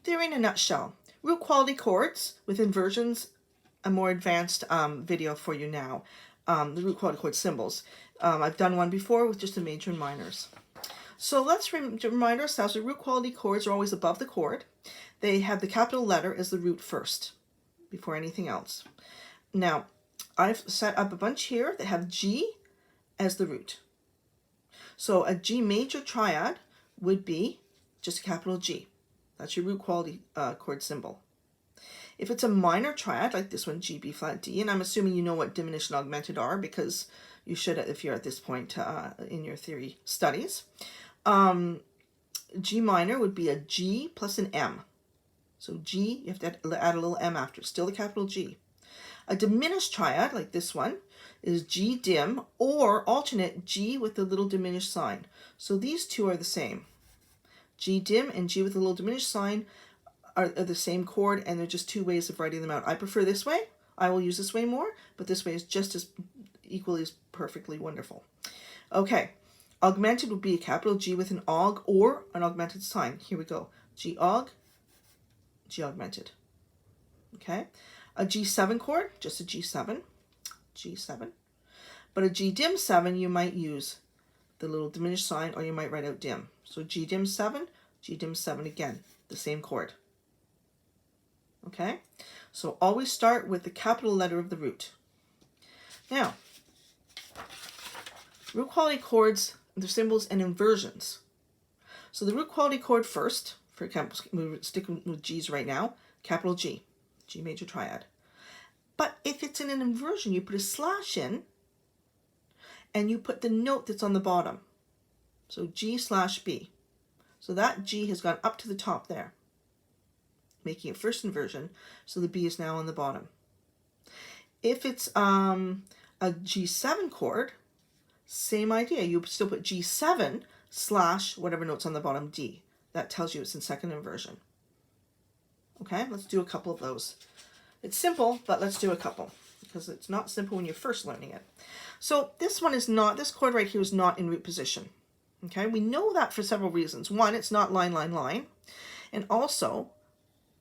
They're in a nutshell. Root quality chords with inversions, a more advanced video for you now. The root quality chord symbols. I've done one before with just the major and minors. So let's remind ourselves that root quality chords are always above the chord. They have the capital letter as the root first, before anything else. Now, I've set up a bunch here that have G as the root. So a G major triad would be just a capital G. That's your root quality chord symbol. If it's a minor triad, like this one, G, B flat, D, and I'm assuming you know what diminished and augmented are because you should if you're at this point in your theory studies. G minor would be a G plus an M. So G, you have to add a little M after, still the capital G. A diminished triad, like this one, is G dim or alternate G with the little diminished sign. So these two are the same. G dim and G with a little diminished sign are the same chord, and they're just two ways of writing them out. I prefer this way. I will use this way more, but this way is just as equally as perfectly wonderful. Okay, augmented would be a capital G with an aug or an augmented sign. Here we go. G aug, G augmented. Okay, a G7 chord, just a G7, G7. But a G dim 7, you might use the little diminished sign, or you might write out dim. So G dim 7, G dim 7 again, the same chord. Okay, so always start with the capital letter of the root. Now, root quality chords, their symbols and inversions. So the root quality chord first, for example, we're sticking with G's right now, capital G, G major triad. But if it's in an inversion, you put a slash in and you put the note that's on the bottom. So G slash B. So that G has gone up to the top there, making it first inversion, so the B is now on the bottom. If it's a G7 chord, same idea. You still put G7 slash whatever note's on the bottom, D. That tells you it's in second inversion. Okay, let's do a couple of those. It's simple, but let's do a couple, because it's not simple when you're first learning it. So this one is not, this chord right here is not in root position. Okay, we know that for several reasons. One, it's not line, line, line. And also,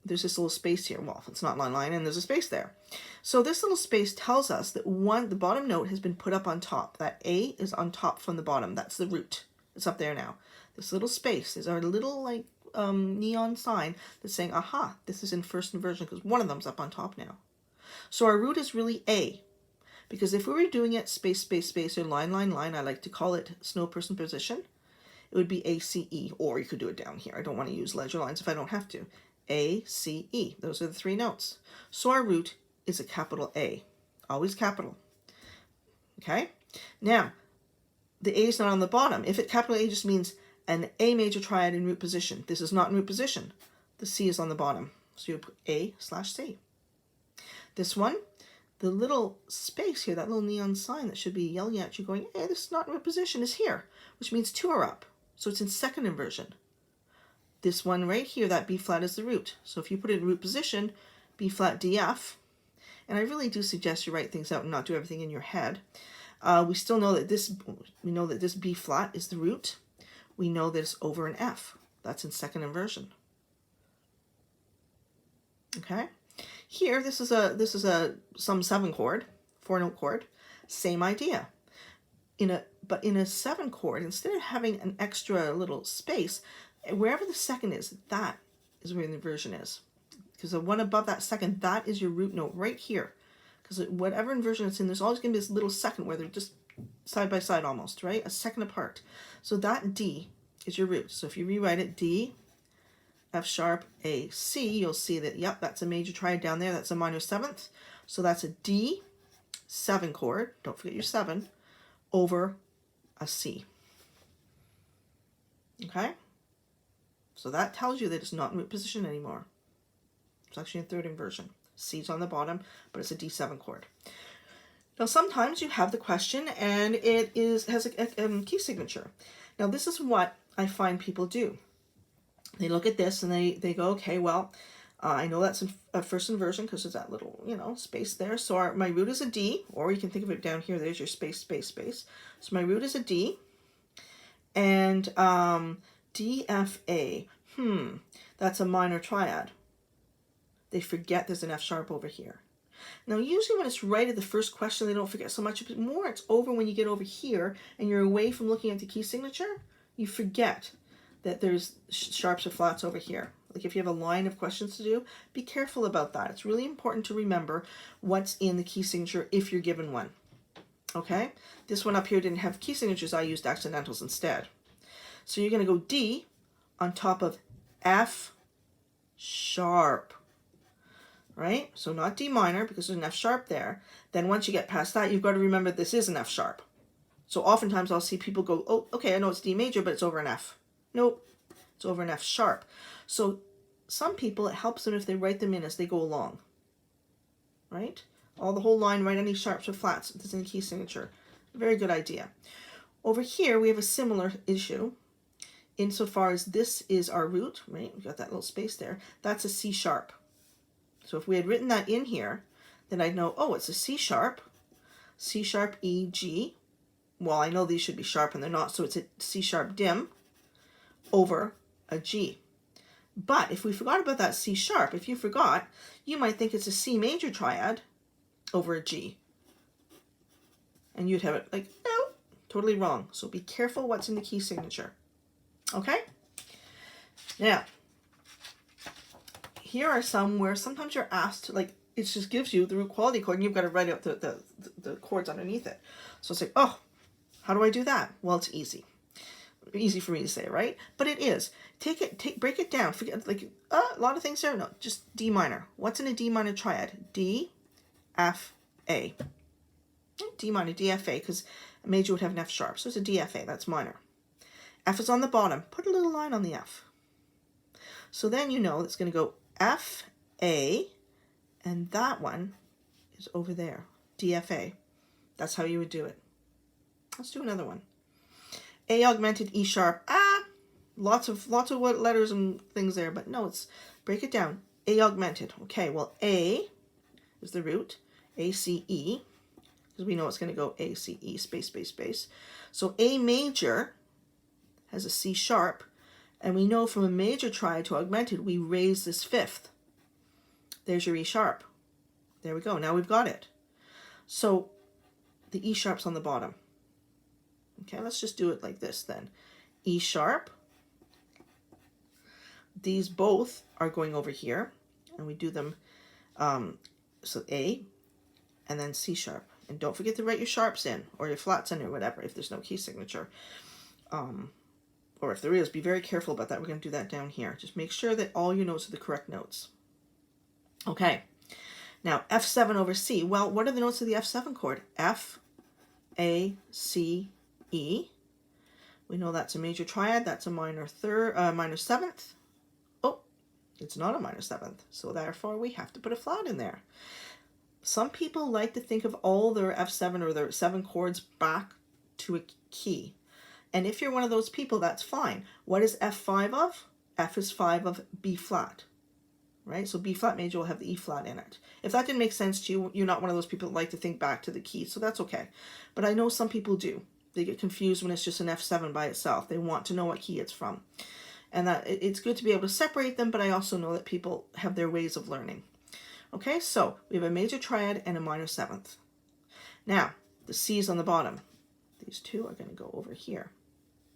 there's this little space here. Well, it's not line, line, and there's a space there. So this little space tells us that the bottom note has been put up on top. That A is on top from the bottom. That's the root. It's up there now. This little space is our little like neon sign that's saying, aha, this is in first inversion because one of them's up on top now. So our root is really A. Because if we were doing it space, space, space, or line, line, line, I like to call it snow person position, it would be A, C, E, or you could do it down here. I don't want to use ledger lines if I don't have to. A, C, E. Those are the three notes. So our root is a capital A. Always capital. Okay? Now, the A is not on the bottom. If it capital A just means an A major triad in root position. This is not in root position. The C is on the bottom. So you put A slash C. This one, the little space here, that little neon sign that should be yelling at you going, hey, this is not in root position, is here, which means two are up. So it's in second inversion. This one right here, that B flat is the root. So if you put it in root position, B flat, D, F, and I really do suggest you write things out and not do everything in your head. We still know that this B flat is the root. We know that it's over an F. That's in second inversion. Okay. Here, this is a sum 7 chord, 4-note chord. Same idea. But in a 7 chord, instead of having an extra little space, wherever the second is, that is where the inversion is. Because the one above that second, that is your root note right here. Because whatever inversion it's in, there's always going to be this little second where they're just side by side almost, right? A second apart. So that D is your root. So if you rewrite it, D, F sharp, A, C, you'll see that, yep, that's a major triad down there. That's a minor 7th. So that's a D, 7 chord, don't forget your 7, over a C. Okay? So that tells you that it's not in root position anymore. It's actually in third inversion. C's on the bottom, but it's a D7 chord. Now sometimes you have the question and it has a key signature. Now this is what I find people do. They look at this and they go, okay, well, I know that's a first inversion because there's that little, space there. So my root is a D, or you can think of it down here. There's your space, space, space. So my root is a D. And D, F, A. That's a minor triad. They forget there's an F sharp over here. Now, usually when it's right at the first question, they don't forget so much. But more, it's over when you get over here and you're away from looking at the key signature. You forget that there's sharps or flats over here. Like if you have a line of questions to do, be careful about that. It's really important to remember what's in the key signature if you're given one. Okay? This one up here didn't have key signatures. I used accidentals instead. So you're going to go D on top of F sharp. Right? So not D minor because there's an F sharp there. Then once you get past that, you've got to remember this is an F sharp. So oftentimes I'll see people go, oh, okay, I know it's D major, but it's over an F. Nope, it's over an F sharp. So some people, it helps them if they write them in as they go along. Right? All the whole line, write any sharps or flats that's in the key signature. Very good idea. Over here, we have a similar issue. Insofar as this is our root, right? We've got that little space there. That's a C sharp. So if we had written that in here, then I'd know, oh, it's a C sharp, E, G. Well, I know these should be sharp and they're not, so it's a C sharp dim over a G. But if we forgot about that C sharp, if you forgot, you might think it's a C major triad over a G. And you'd have it like, no, totally wrong. So be careful what's in the key signature. Okay? Now, here are some where sometimes you're asked, like, it just gives you the root quality chord and you've got to write out the chords underneath it. So it's like, oh, how do I do that? Well, it's easy. Easy for me to say, right? But it is. Break it down. Forget, like, a lot of things there. No, just D minor. What's in a D minor triad? D, F, A. D minor, D, F, A, because a major would have an F sharp. So it's a D, F, A. That's minor. F is on the bottom. Put a little line on the F. So then you know it's going to go F, A, and that one is over there. D, F, A. That's how you would do it. Let's do another one. A augmented, E sharp. Lots of what letters and things there, but no, it's break it down. A augmented. Okay, well, A is the root. A, C, E, because we know it's going to go A, C, E, space, space, space. So A major has a C sharp, and we know from a major triad to augmented, we raise this fifth. There's your E sharp. There we go. Now we've got it. So the E sharp's on the bottom. Okay, let's just do it like this then. E sharp. These both are going over here, and we do them, so A, and then C sharp. And don't forget to write your sharps in, or your flats in, or whatever, if there's no key signature. Or if there is, be very careful about that. We're going to do that down here. Just make sure that all your notes are the correct notes. Okay, now F7 over C. Well, what are the notes of the F7 chord? F, A, C, E. We know that's a major triad. That's a minor seventh. Oh, it's not a minor seventh. So therefore, we have to put a flat in there. Some people like to think of all their F7 or their 7 chords back to a key. And if you're one of those people, that's fine. What is F5 of? F is 5 of B flat. Right? So B flat major will have the E flat in it. If that didn't make sense to you, you're not one of those people that like to think back to the key. So that's okay. But I know some people do. They get confused when it's just an F7 by itself. They want to know what key it's from. And that it's good to be able to separate them, but I also know that people have their ways of learning. Okay, so we have a major triad and a minor seventh. Now, the C is on the bottom. These two are going to go over here.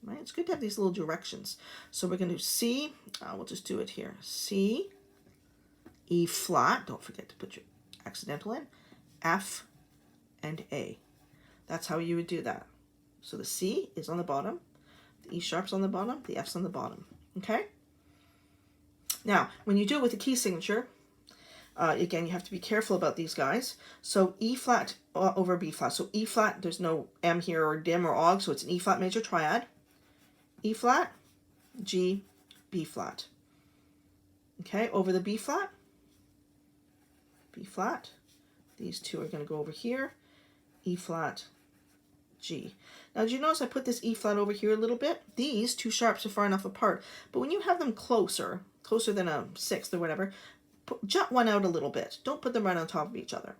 Right? It's good to have these little directions. So we're going to do C. We'll just do it here. C, E flat. Don't forget to put your accidental in. F, and A. That's how you would do that. So the C is on the bottom. The E sharp's on the bottom. The F's on the bottom. Okay? Now, when you do it with the key signature, again, you have to be careful about these guys. So E flat over B flat. So E flat, there's no M here or dim or aug, so it's an E flat major triad. E flat, G, B flat. Okay, over the B flat. These two are going to go over here. E flat, G. Now, did you notice I put this E flat over here a little bit? These two sharps are far enough apart. But when you have them closer than a sixth or whatever, jut one out a little bit. Don't put them right on top of each other.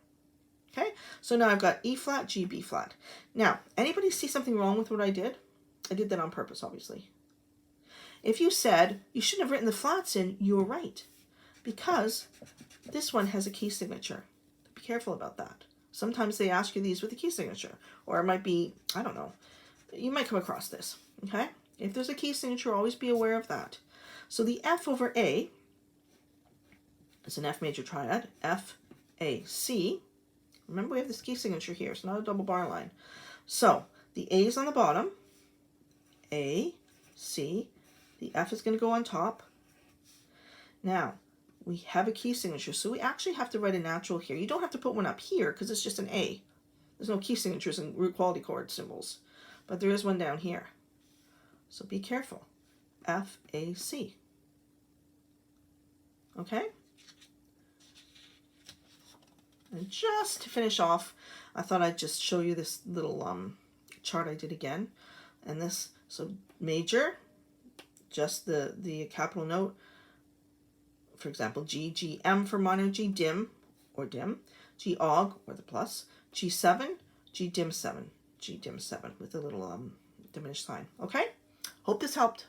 Okay? So now I've got E flat, G, B flat. Now, anybody see something wrong with what I did? I did that on purpose, obviously. If you said you shouldn't have written the flats in, you were right, because this one has a key signature. Be careful about that. Sometimes they ask you these with a key signature, or it might be, I don't know, you might come across this, okay? If there's a key signature, always be aware of that. So the F over A is an F major triad, F, A, C. Remember, we have this key signature here. It's not a double bar line. So the A is on the bottom, A, C. The F is going to go on top. Now, we have a key signature, so we actually have to write a natural here. You don't have to put one up here because it's just an A. There's no key signatures in root quality chord symbols, but there is one down here. So be careful. F, A, C. Okay? And just to finish off, I thought I'd just show you this little chart I did again. And this, so major, just the capital note. For example, G, G, M for minor, G, dim, or dim, G, aug, or the plus, G7, G, dim 7, G, dim 7, with a little diminished sign. Okay? Hope this helped.